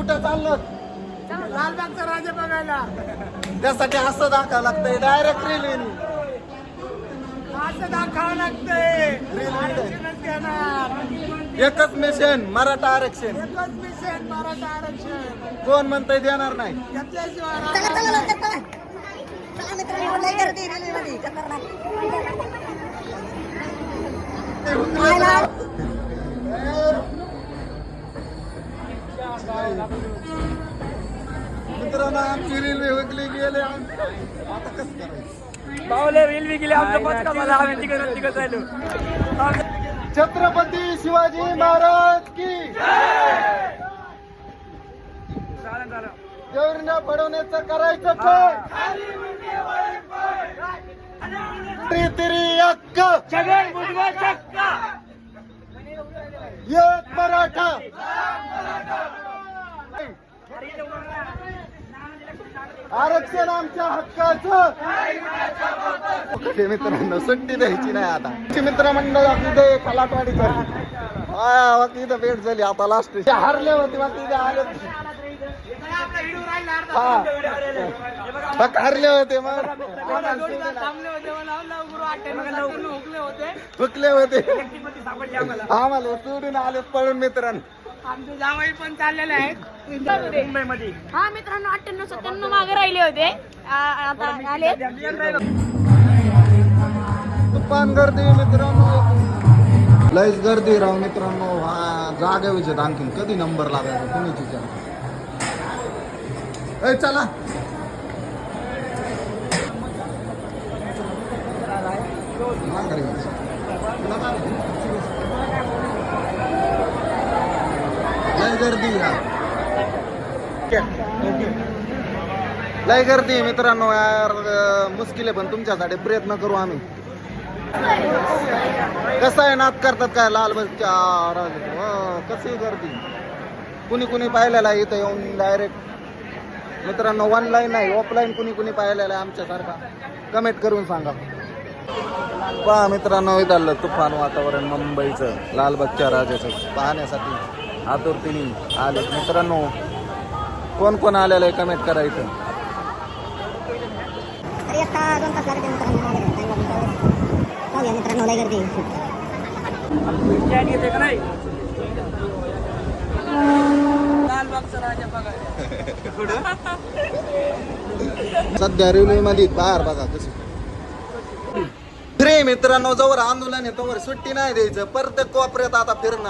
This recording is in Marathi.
कुठं चाललं? लालबागचा राजा बघायला. त्यासाठी असं दाखवावं लागतंय डायरेक्ट रेल्वेने. असं दाखवावं लागतंय. रेल्वे आरक्षणच देणार. एकच मिशन मराठा आरक्षण. एकच मिशन मराठा आरक्षण. कोण म्हणतंय देणार नाही? घेतल्याशिवाय मित्रांनो आमची रेल्वे वगैरे गेले आता कसं करायचं? पावले रेल्वे गेले आमचं पचका मला आम्ही तिकडे राहिलो. छत्रपती शिवाजी महाराज की देवरिंदा पडवण्याचं करायचं काय? तिरी अक्क एक मराठा. आरक्षण आमच्या हक्काचं. मित्रांनो सुट्टी द्यायची नाही आता. मित्रमंडळ तिथे खलाटवाडीचं इथं भेट झाली आता लास्ट हारले होते मग तिथे आले हारले होते मग हुकले होते आम्हाला सोडून आले पळून. मित्रांनो आमचे जावई पण चाललेले आहेत मुंबईमध्ये. हा मित्रांनो 98-97 मागे राहिले होते आता आले. तुफान गर्दी मित्रांनो. लयच गर्दी राव मित्रांनो. हा जागा विचार आणखीन कधी नंबर लागायचा कोणीची चला. लय गर्दी लय गर्दी मित्रांनो. यार मुश्किल आहे पण तुमच्यासाठी प्रयत्न करू आम्ही. कसं आहे नाद करतात काय लालबागच्या कशी गर्दी. कुणी कुणी पाहिलेला आहे इथं येऊन डायरेक्ट. मित्रांनो ऑनलाईन नाही ऑफलाईन कुणी पाहिलेलं आहे आमच्यासारखा कमेंट करून सांगा. पहा मित्रांनो इथं तुफान वातावरण मुंबईचं लालबागच्या राजाचं पाहण्यासाठी आतुरतेने आले. मित्रांनो कोण कोण आलेलं आहे कमेंट करायचं. मित्रांनो लय गर्दी. लालबागचा राजा बघायला. सध्या रेल्वे मध्ये बाहेर बघा कशी फ्री. मित्रांनो जवळ आंदोलन आहे तोवर सुट्टी नाही द्यायचं. प्रत्येक कोपऱ्यात आता फिरणं